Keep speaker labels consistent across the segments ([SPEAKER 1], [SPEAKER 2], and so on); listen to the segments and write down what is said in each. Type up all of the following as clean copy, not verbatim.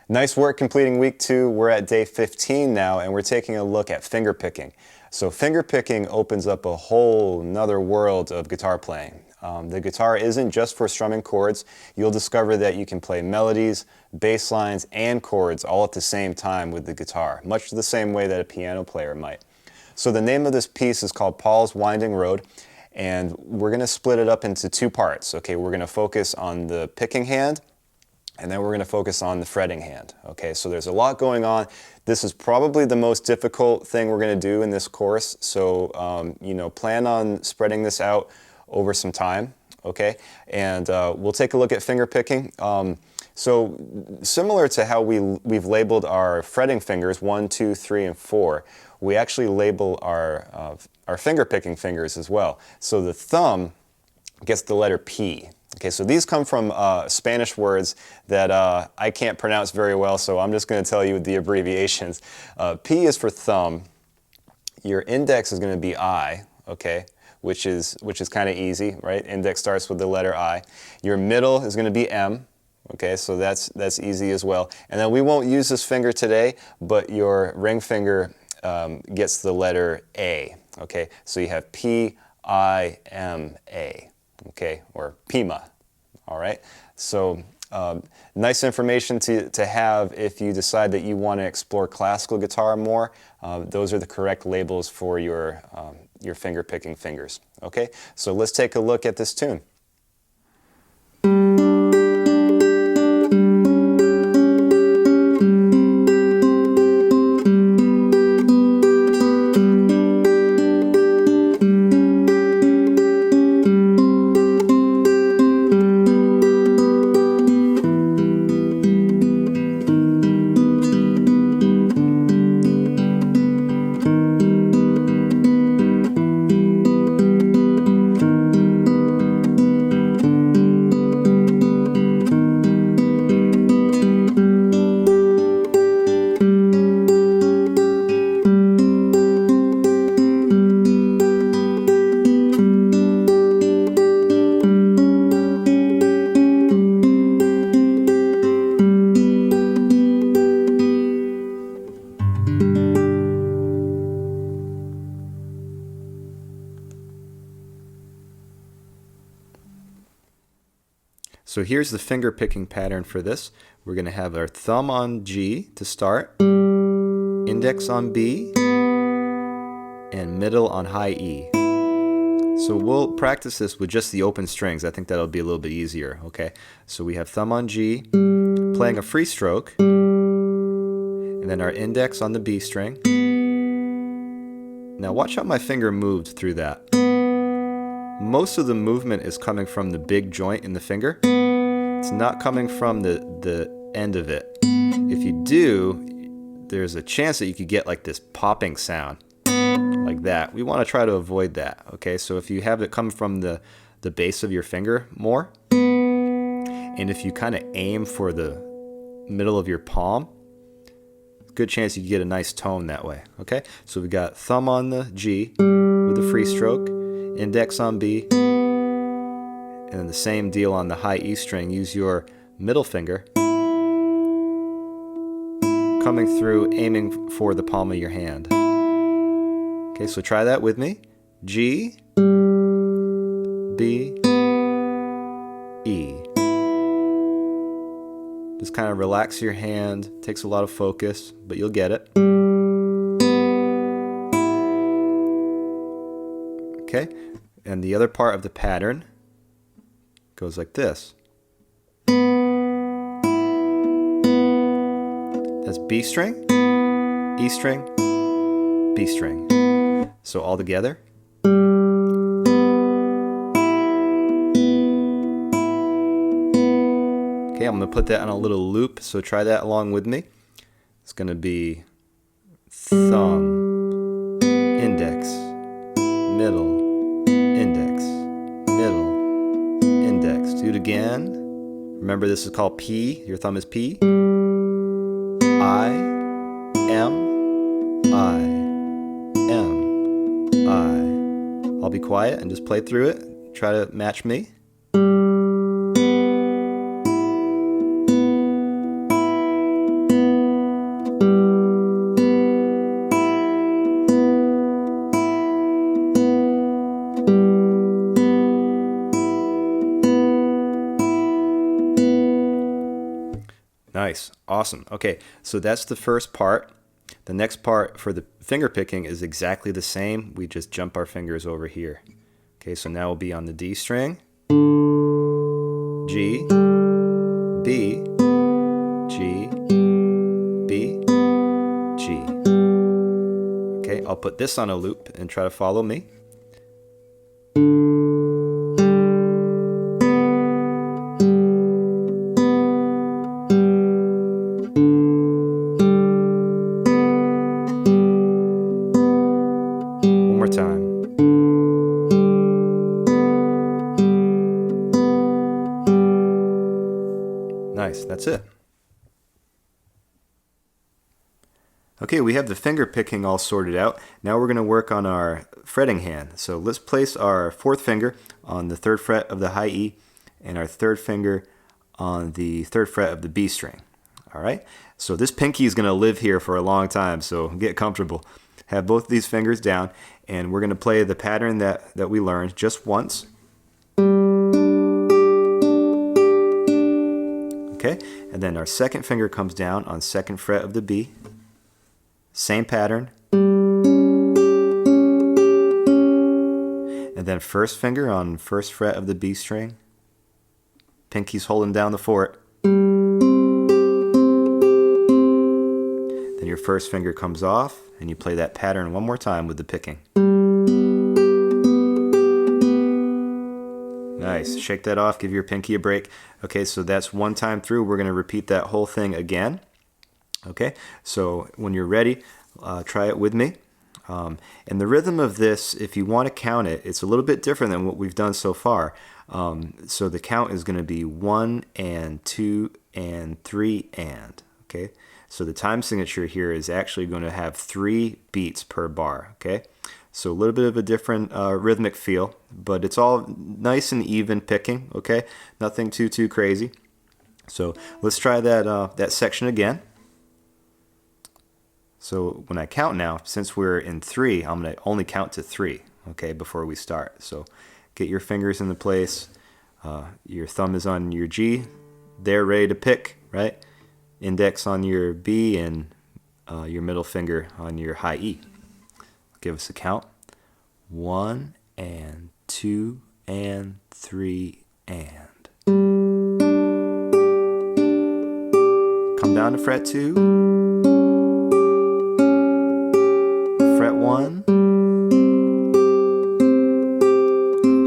[SPEAKER 1] Nice work completing week 2. We're at day 15 now, and we're taking a look at finger picking. So finger picking opens up a whole nother world of guitar playing. The guitar isn't just for strumming chords. You'll discover that you can play melodies, bass lines, and chords all at the same time with the guitar, much the same way that a piano player might. So the name of this piece is called Paul's Winding Road, and we're going to split it up into 2 parts. Okay, we're going to focus on the picking hand, and then we're going to focus on the fretting hand. Okay, so there's a lot going on. This is probably the most difficult thing we're going to do in this course, so plan on spreading this out over some time. Okay, and we'll take a look at finger picking. So similar to how we've labeled our fretting fingers 1, 2, 3, and 4, we actually label our finger picking fingers as well. So the thumb gets the letter P. Okay, so these come from Spanish words that I can't pronounce very well, so I'm just going to tell you the abbreviations. P is for thumb. Your index is going to be I, okay, which is kind of easy, right? Index starts with the letter I. Your middle is going to be M. Okay, so that's easy as well. And then we won't use this finger today, but your ring finger gets the letter A. Okay, so you have p.i.m.a. Okay, or p.i.m.a. All right, so nice information to have if you decide that you want to explore classical guitar more. Those are the correct labels for your finger picking fingers. Okay, so let's take a look at this tune. So here's the finger picking pattern for this. We're going to have our thumb on G to start, index on B, and middle on high E. So we'll practice this with just the open strings. I think that'll be a little bit easier, okay? So we have thumb on G, playing a free stroke, and then our index on the B string. Now watch how my finger moved through that. Most of the movement is coming from the big joint in the finger. It's not coming from the end of it. If you do, there's a chance that you could get like this popping sound, like that. We want to try to avoid that, okay? So if you have it come from the base of your finger more, and if you kind of aim for the middle of your palm, good chance you can get a nice tone that way, okay? So we got thumb on the G with the free stroke, index on B, and then the same deal on the high E string. Use your middle finger coming through, aiming for the palm of your hand. Okay, so try that with me. G, B, E. Just kind of relax your hand. Takes a lot of focus, but you'll get it. Okay, and the other part of the pattern goes like this. That's B string, E string, B string. So all together. Okay, I'm going to put that on a little loop, so try that along with me. It's going to be thumb, index, middle, index, middle, index. Do it again. Remember, this is called P. Your thumb is P. I, M, I, M, I. I'll be quiet and just play through it. Try to match me. Nice. Awesome. Okay, so that's the first part. The next part for the finger picking is exactly the same. We just jump our fingers over here. Okay, so now we'll be on the D string, G, B, G, B, G. Okay, I'll put this on a loop and try to follow me. One more time. Nice, that's it. Okay, we have the finger picking all sorted out. Now we're going to work on our fretting hand. So let's place our fourth finger on the third fret of the high E and our third finger on the third fret of the B string. All right, so this pinky is going to live here for a long time, so get comfortable. Have both of these fingers down, and we're going to play the pattern that we learned just once. Okay, and then our second finger comes down on second fret of the B. Same pattern. And then first finger on first fret of the B string. Pinky's holding down the fort. Then your first finger comes off, and you play that pattern one more time with the picking. Nice. Shake that off, give your pinky a break. Okay, so that's one time through. We're going to repeat that whole thing again. Okay, so when you're ready, try it with me. And the rhythm of this, if you want to count it, it's a little bit different than what we've done so far. So the count is going to be 1 and 2 and 3 and. Okay, so the time signature here is actually going to have 3 beats per bar. Okay, so a little bit of a different rhythmic feel, but it's all nice and even picking. Okay, nothing too crazy. So let's try that section again. So when I count now, since we're in 3, I'm going to only count to 3, okay, before we start. So get your fingers in the place. Your thumb is on your G. They're ready to pick, right? Index on your B and your middle finger on your high E. Give us a count. 1 and 2 and 3 and. Come down to fret 2. Fret 1,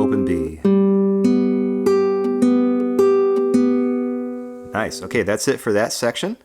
[SPEAKER 1] open B. Nice. Okay, that's it for that section.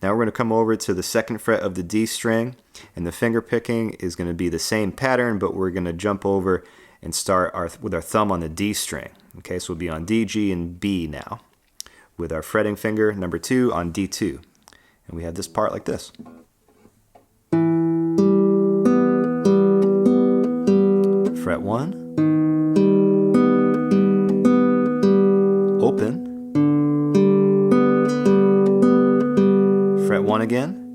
[SPEAKER 1] Now we're going to come over to the second fret of the D string, and the finger picking is going to be the same pattern, but we're going to jump over and start with our thumb on the D string. Okay, so we'll be on D, G, and B now, with our fretting finger number 2 on D2. And we have this part like this. Fret 1, open, fret 1 again,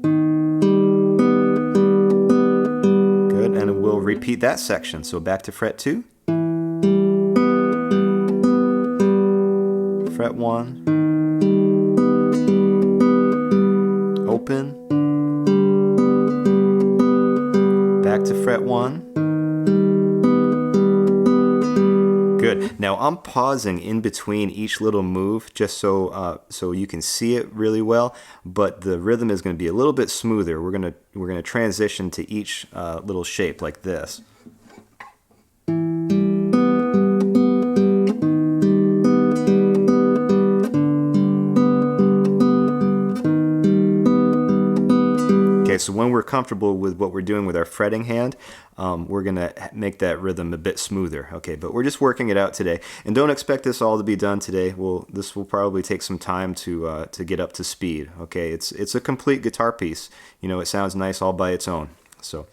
[SPEAKER 1] good, and we'll repeat that section. So back to fret 2, fret 1, open, back to fret 1. Good. Now I'm pausing in between each little move just so you can see it really well, but the rhythm is going to be a little bit smoother. We're going to transition to each little shape like this. Okay, so when we're comfortable with what we're doing with our fretting hand, we're going to make that rhythm a bit smoother. Okay, but we're just working it out today. And don't expect this all to be done today. This will probably take some time to get up to speed. Okay, it's a complete guitar piece. You know, it sounds nice all by its own. So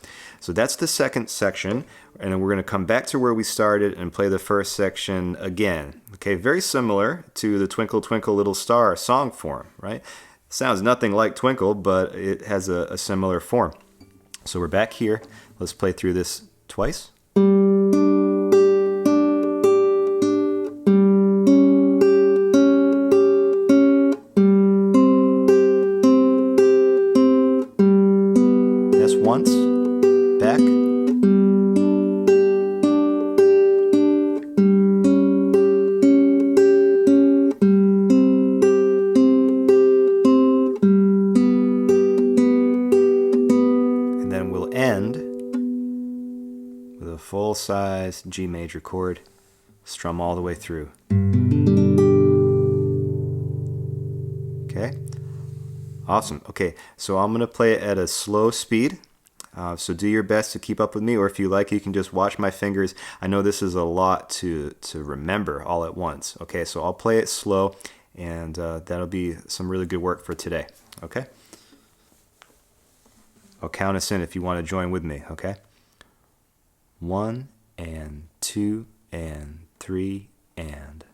[SPEAKER 1] that's the second section, and then we're going to come back to where we started and play the first section again. Okay, very similar to the Twinkle Twinkle Little Star song form, right? Sounds nothing like Twinkle, but it has a similar form. So we're back here. Let's play through this twice. once, back. And then we'll end with a full-size G major chord, strum all the way through. Okay, awesome. Okay, so I'm going to play it at a slow speed. So do your best to keep up with me, or if you like, you can just watch my fingers. I know this is a lot to remember all at once. Okay, so I'll play it slow, and that'll be some really good work for today. Okay? I'll count us in if you want to join with me. Okay? 1 and 2 and 3 and.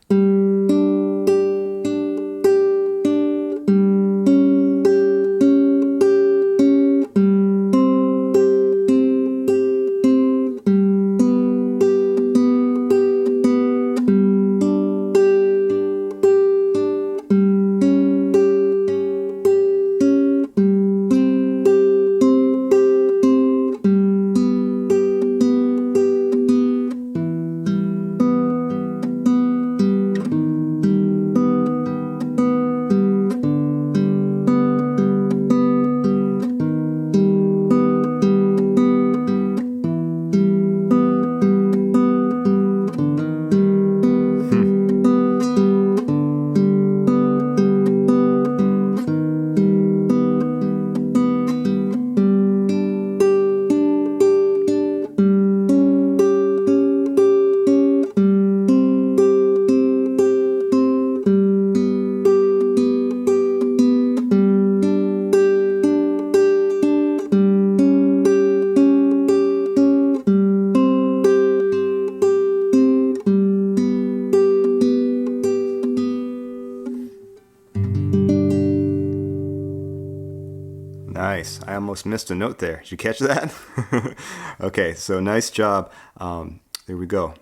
[SPEAKER 1] Nice. I almost missed a note there. Did you catch that? Okay, so nice job. There we go.